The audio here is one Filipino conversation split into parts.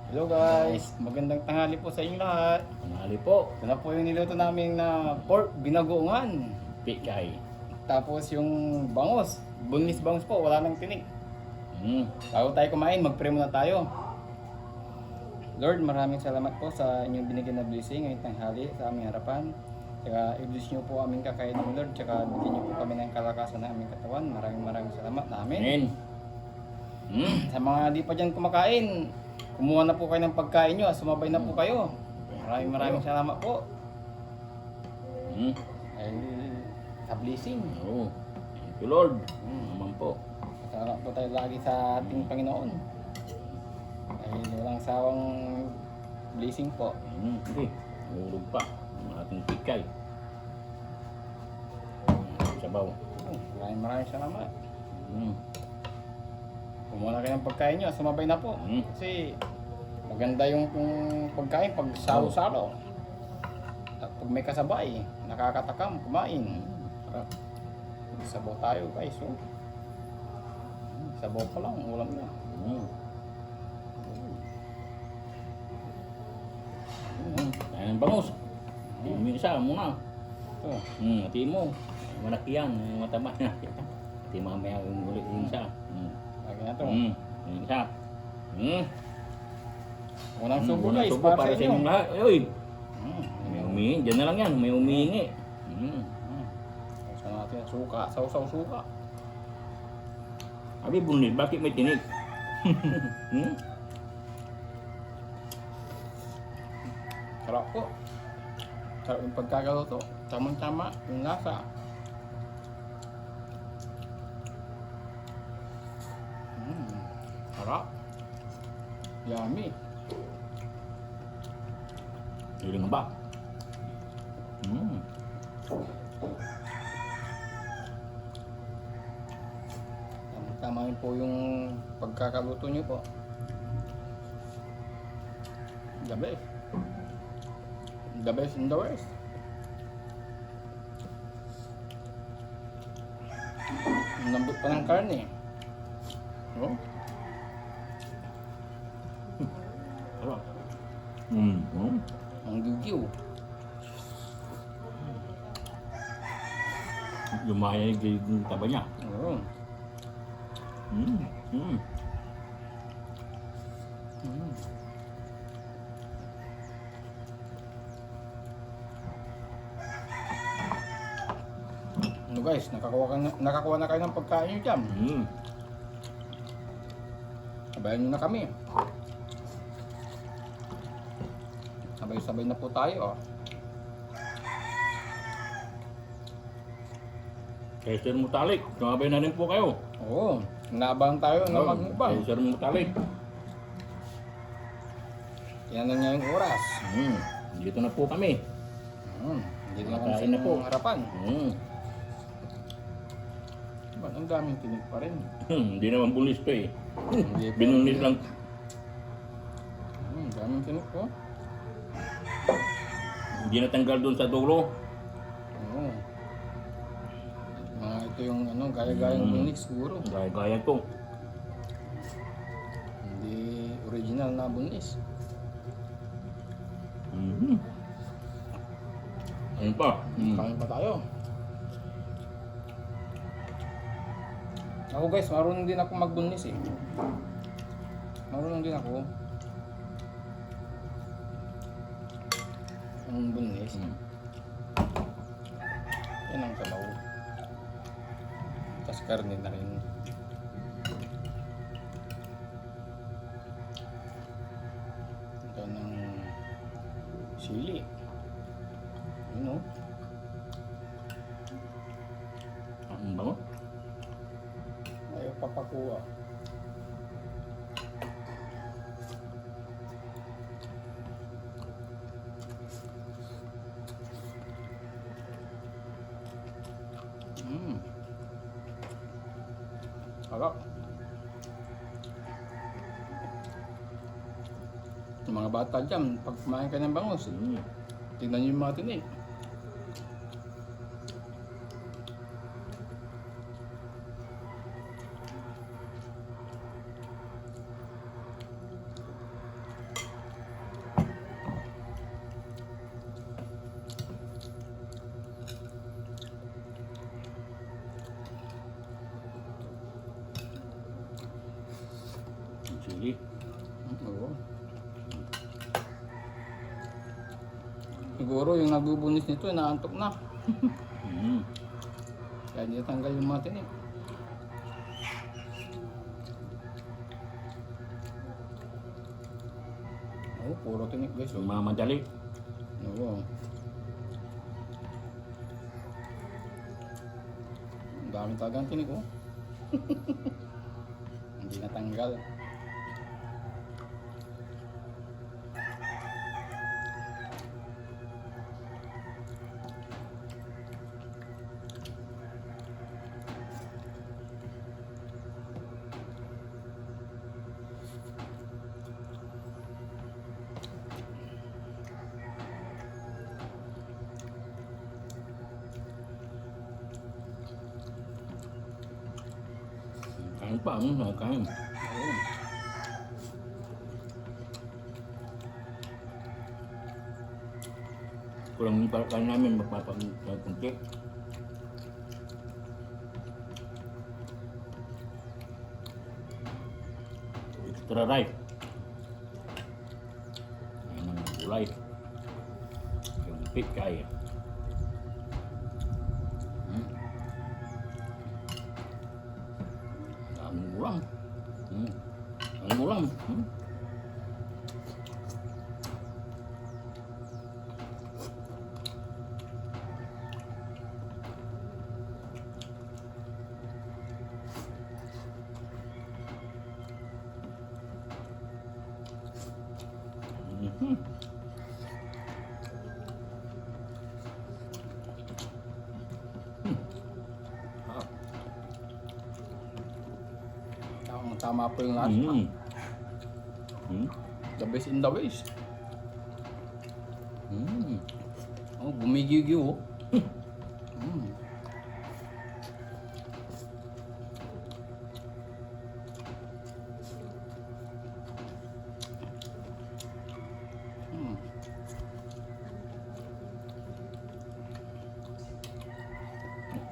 Hello guys, magandang tanghali po sa inyo lahat. Tanghali po. Ito na po yung niluto namin na pork binagoongan. Pichay. Tapos yung bangus, bunlis bangus po, wala nang tinik. Bago tayo kumain, mag-pray muna tayo. Lord, maraming salamat po sa inyong binigyan na blessing ngayong tanghali sa aming harapan. Tsaka i-bless nyo po aming kakainin, Lord. Tsaka bigyan nyo po kami ng kalakasan ng aming katawan. Maraming salamat namin. Amen. Sa mga di pa dyan kumakain, kumuha na po kayo ng pagkain nyo at sumabay na po kayo. Maraming salamat po. Ay, sa blessing. Oo. Thank you, Lord. Naman po. Salamat po tayo lagi sa ating Panginoon. Ay, walang sawang blessing po. Hindi. Mahulog pa. Ang ating pichay. Sabaw. Maraming salamat. Kumuha na kayo ng pagkain nyo, sumabay na po. Kasi maganda yung pagkain pag salo-salo. At pag may kasabay, nakakatakam, kumain. Sabaw tayo guys. Oh. Sabaw pa lang, ulam na. Ayan ang bangus. Yung isa muna. Ito. Hatiin mo. Malaki yan. Yung mataba na. Hatiin mamaya yung ulit yung isa. Lagi na ito. Yung isa. Unang subo Unang guys, subo para sa inyo. inyong lahat. Uy! May humihingi. Diyan na lang yan. May humihingi. Sa natin, suka, sausaw suka. Abi bunil, bakit may tinik? Sarap po. Sarap yung pagkakaluto. Tamang-tama yung lasa. Sarap. Yummy. Hiling ba? Tama yun po yung pagkakaluto nyo po. The best. The best in the West. Ang lambot pa ng karne. Oh, Sarap. ang gigiw. Lumaya yung taba niya. Oh. Ano guys, nakakuha na kayo ng pagkain nyo dyan. Sabayan nyo na kami. Sabay-sabay na po tayo. Kay Sir Mutalik, sumabay na rin po kayo. Oo, naabahan tayo na magmukbang. Kay Sir Mutalik. Yan na nga yung oras. Dito na po kami. Hindi na kami sa Nakain na po. inyong harapan. Ba't ang daming tinig pa rin? Hindi naman bulis to eh. Hindi pa. Binulis lang. Daming tinig po. Hindi natanggal doon sa dulo. Oo. Mga ito yung ano, gaya-gayang bunik siguro. Gaya-gaya to. Hindi original na bunis. Ayun pa. Kain pa tayo. Ako guys, marunong din ako magbunis eh. Marunong din ako. Ang bunis. Yan ang sabaw. Tapos karne na rin. Ito ng sili. Yun o. Ang bango. Ayaw papakuha. Sarap. Yung mga bata dyan, pag kumain ka ng bangus, tingnan nyo yung mga tinig. Hindi. Oo. Siguro yung nagbubunis nito, naantok na. Mm. Kaya hindi natanggal yung mga tinik. Oo, puro tinik guys. Oh. Mamadali. Oo. Ang daming talagang tinik oh. Hindi natanggal. Kain pa, kain. Oo. Kurang yung kain namin, magpapakunti. Extra rice. Ayan ang gulay. Yung pikay. Daming ulam. Ang ulam. Tama po yung lasa. The best in the West. Oh, bumigigyo oh.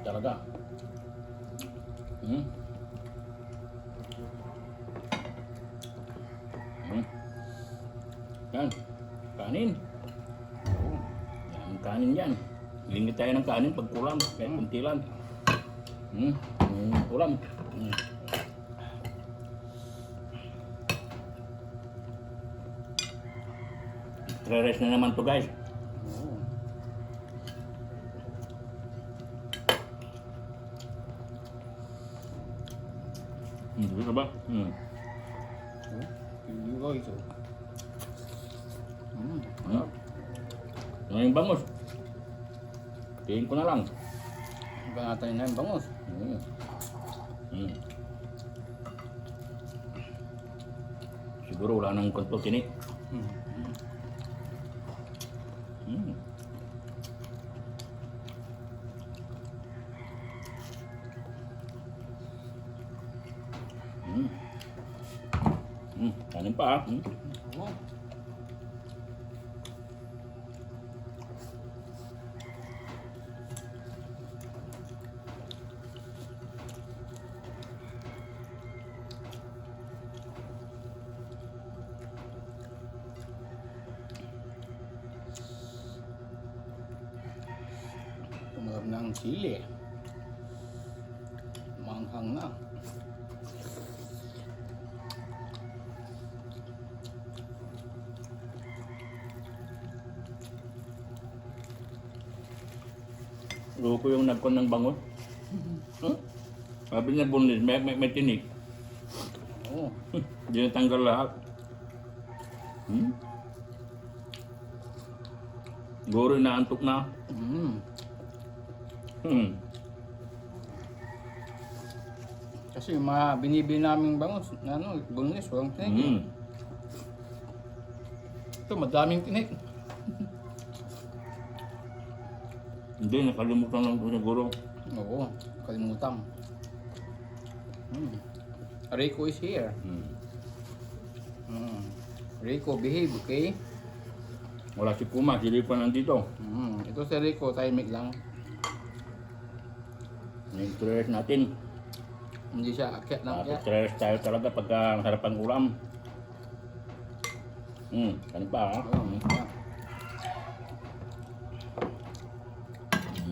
Talaga. Yan. Kanin. Yan, kanin yan. Lingit tayo ng kanin pag kulam. Kahit kunti lang. Ulam. Extra-rest na naman to guys. Oh. Hindi ka ba? Oh, you guys oh. Ano yung bangus? Tingin ko na lang. Iba natin na yung bangus. Siguro wala nang konto tini. Kanin pa Oh. Tumarap na ang sili. Manghang na. Loko yung nagkon ng bangon. Sabi niya bunlis, may tinik. Oh. Hindi natanggal lahat. Guro inaantok na. Kasi yung mga binibili naming bangus, boneless, walang tinik. Ito, madaming tinik. Hindi, nakalimutan lang ko siguro. Oo, kalimutan. Rico is here. Rico, behave, okay? Wala si Kuma, si Rico nandito. Ito si Rico, tahimik lang. Nag-stress natin. Hindi siya akyat ng akyat. Stress tayo talaga pagka masarap ang ulam. Kanin pa ha? Oo, yan.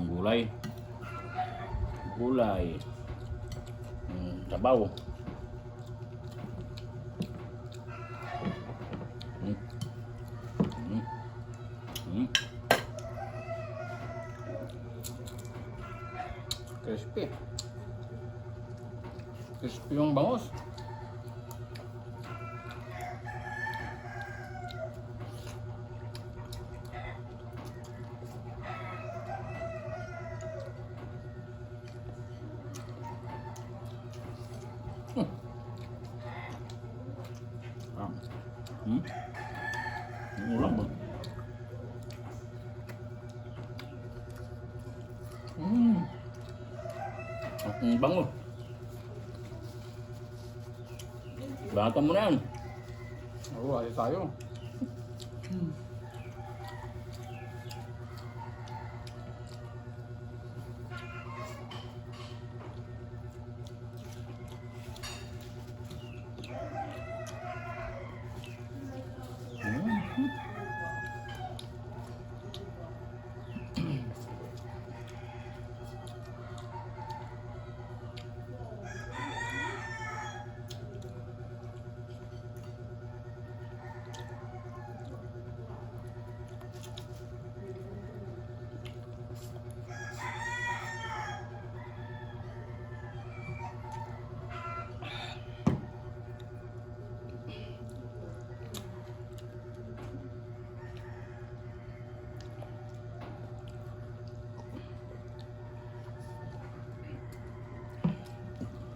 Gulay. Gulay. Sabaw. Mm. Mm. Mm. Crispy. Crispy yung bangus. Ah. Ulam ba? Ang bango. Bata mo na yan. Oo, alis tayo.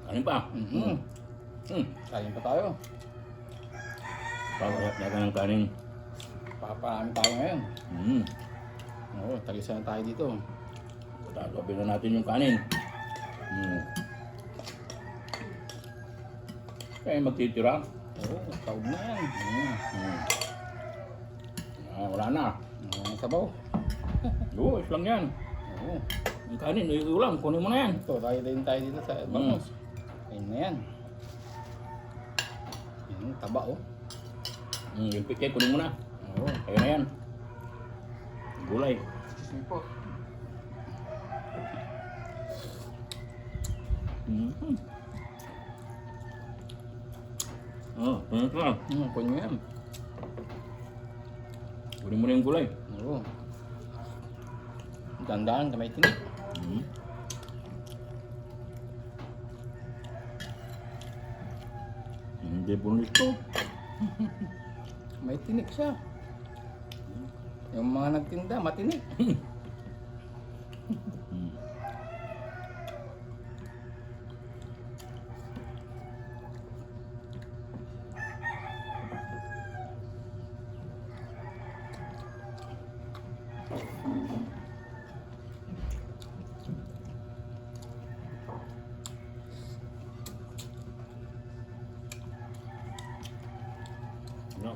Kanin pa. Kain pa tayo. Pagkakap na ng kanin. Paparami tayo ngayon. Oo, talisa na tayo dito. Tatapin na natin yung kanin. Kaya magtitira. Oo, taog na yan. Wala na. Sabaw. Oo, lang yan. Oo. Yung kanin, ulam, kunin mo na yan. Ito, tayo din tayo dito sa bangus. Ayun na yan. Yung taba oh. Yung pikit, kunin mo na. Oo. Kaya na yan. Gulay. Sige po. Kunin mo na. Kunin mo yan. Kunin mo na yung gulay. Oo. Dandaan, kamay tinik. Hindi bonus to. May tinik siya. Yung mga nagtinda, matinik. No.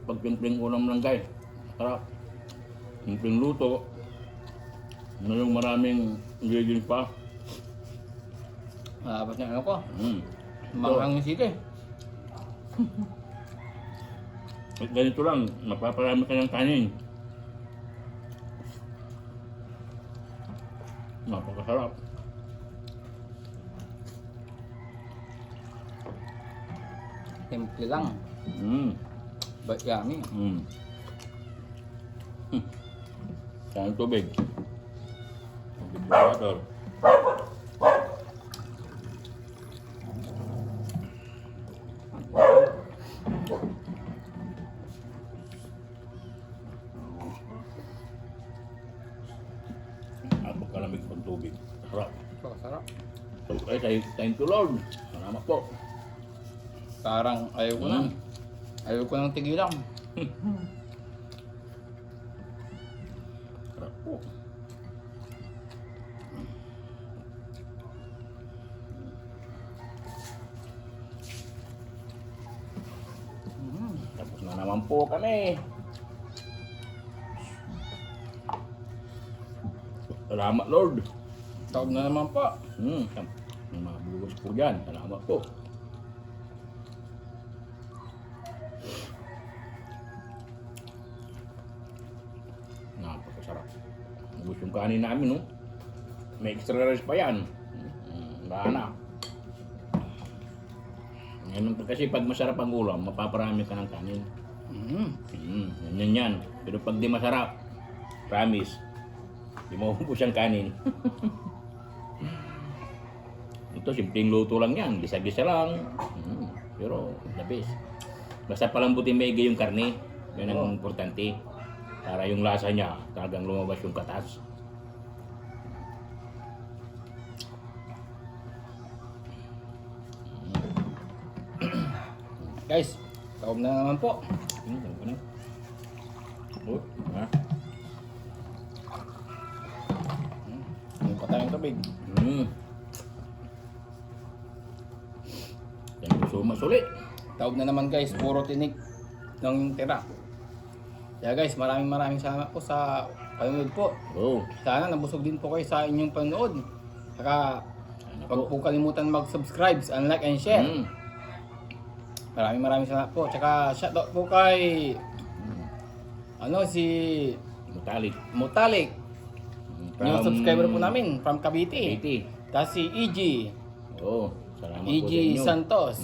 Pag simpleng ulam lang guys, sarap. Simpleng luto, na yung maraming ingredients pa. Abot na ano ko. So, Manghang yung sili. at ganito lang, napaparami ka ng kanin. Napakasarap. Simple lang. But yummy. Saan ang tubig? Refrigerator. Napakalamig ng tubig. Sarap. Sarap. So, thank you Lord. Salamat po. Parang ayaw ko na. Ayaw ko nang tigilan. Sarap po. po kami. Salamat, Lord. Taob na naman po. Yung mga viewers po dyan, salamat po. Napakasarap. Gusto yung kanin namin, no? May extra rice pa yan. Wala na. Ngayon kasi pag masarap ang ulam, mapaparami ka ng kanin. Yan. Pero pag di masarap, promise, di mo ubos ang kanin. Ito, simpleng luto lang yan. Gisa-gisa lang. Pero, the best. Basta palambutin maigi yung karne. Yan ang importante. Para yung lasa niya, talagang lumabas yung katas. Guys, taob na naman po. Oh, ha? Yung pa tayong tubig. Yan po sumas ulit. Taob na naman guys, puro tinik ng tira. Kaya guys, maraming salamat po sa panonood po. Oh, Sana nabusog din po kayo sa inyong panonood. Saka, sana huwag po. po kalimutan mag-subscribe, like and share. Maraming salamat po. Tsaka shoutout po kay si Mutalik. Mutalik. Yung subscriber po namin from Cavite. Cavite. Tapos si EG. Oh, salamat po EG sa inyo. Santos.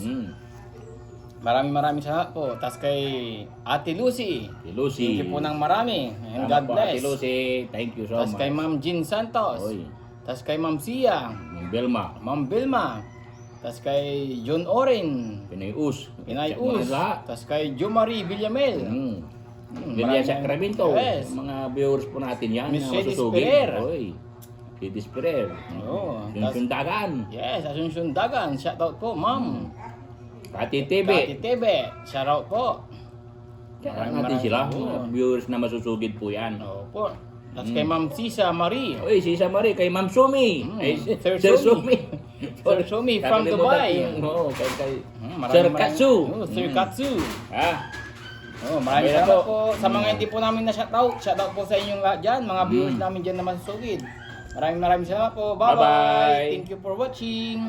Maraming salamat po. Tapos kay Ate Lucy. Si Lucy. Thank you po ng marami. And Salamat God po, bless. Ate Lucy. Thank you so Tapos much. kay Ma'am Jean Santos. Oy. Tapos kay Ma'am Sia. Ma'am Belma. Ma'am Vilma. Tapos kay John Oren. Pinay-us. Pinay Check mo na Us. lahat. Tapos kay Jomari Villamel. Ganyan sa Sacramento. Yes. Mga viewers po natin yan. Miss na Shedis masusugid. Pereir. Oy. Shedis Pereir. Oo. Yung sundagan. Yes, Asuncion Dagan. Shoutout po, Ma'am. Kati TV. Kati Tebe. Shoutout po. Kaya natin sila. Oo. Mga viewers na masusugid po yan. Opo. Tapos kay Ma'am Sisa Marie. Oy, si Samari, kay Ma'am Sumi. Ay, Sir Sir Sumi. Sumi. Sir Sumi from Kakalimutan Dubai. ko yung- Oo, kay Maraming- Sir Katsu. Sir Katsu. Ah, Maraming Kaya salamat po. po. Sa mga hindi po namin na shoutout. Shoutout po sa inyong lahat dyan. Mga viewers namin dyan na masusugid. Maraming salamat po. Bye-bye. Bye-bye. Thank you for watching.